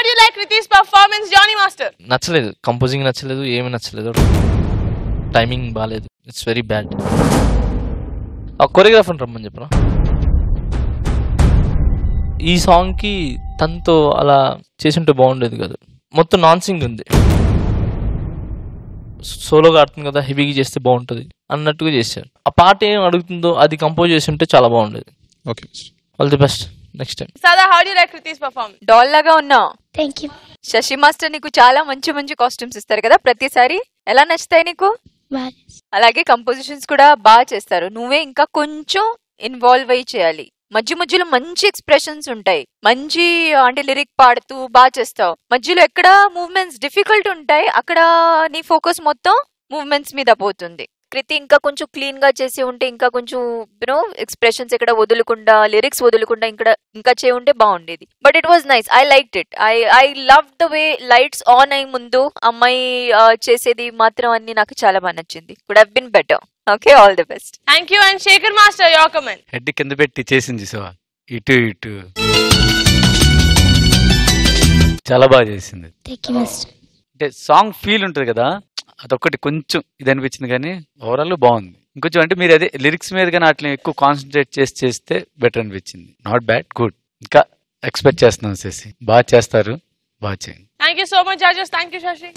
do you like Riti's performance, Johnny Master? నచ్చలేదు, composing నచ్చలేదు, ఏమి నచ్చలేదు, టైమింగ్ బాగాలేదు, ఇట్స్ వెరీ బ్యాడ్. ఆ కొరియోగ్రాఫర్ రమ్మని చెప్పరా. ఈ సాంగ్కి తనతో అలా చేసుంటే బాగుండేది కదా. మొత్తం నాన్ సింగ్ ఉంది, సోలోగా ఆడుతుంది కదా, హెవీగా చేస్తే బాగుంటుంది అన్నట్టుగా చేశారు. ఆ పాట ఏం అడుగుతుందో అది కంపోజ్ చేసి ఉంటే చాలా బాగుండేది. Okay, all the best next time. Sada, how do you like Riti's performance? Doll లాగా ఉన్నావు. Thank you. శశి మాస్టర్ నీకు చాలా మంచి మంచి కాస్ట్యూమ్స్ ఇస్తారు కదా ప్రతిసారి, ఎలా నచ్చుతాయి నీకు? అలాగే కంపోజిషన్స్ కూడా బాగా చేస్తారు. నువ్వే ఇంకా కొంచెం ఇన్వాల్వ్ అయ్యి చేయాలి. మధ్య మధ్యలో మంచి ఎక్స్ప్రెషన్స్ ఉంటాయి, మంచి అంటే లిరిక్ పాడుతూ బాగా చేస్తావు. మధ్యలో ఎక్కడ మూవ్మెంట్స్ డిఫికల్ట్ ఉంటాయి, అక్కడ నీ ఫోకస్ మొత్తం మూవ్మెంట్స్ మీద పోతుంది. కృతి ఇంకా కొంచెం క్లీన్ గా చేసి ఉంటే, ఇంకా కొంచెం యూనో ఎక్స్ప్రెషన్స్ ఇక్కడ వదులుకుండా, లిరిక్స్ వదులుకుండా ఇంకా చేయి ఉంటే బాగుండేది. But it was nice, I liked it. I love the way lights on అయ్యి ముందు అమ్మాయి చేసేది మాత్రం అన్ని నాకు చాలా బాగా నచ్చింది. Could have been better. Okay, all the best. Thank you. And Shekhar Master, your comment. Head కింద పెట్టి చేసింది సో ఇటు ఇటు చాలా బాగా చేసింది. అంటే సాంగ్ ఫీల్ ఉంటుంది కదా, అదొక్కటి కొంచెం ఇది అనిపించింది, కానీ ఓవరాల్ బాగుంది. ఇంకొంచెం అంటే మీరు అదే లిరిక్స్ మీద కానీ అట్లా ఎక్కువ కాన్సన్ట్రేట్ చేస్తే బెటర్ అనిపించింది. Not bad, good. ఇంకా ఎక్స్పెక్ట్ చేస్తున్నాం చేసి బాగా చేస్తారు, బాగా చేయండి. Thank you so much, judges. Thank you, Shashi.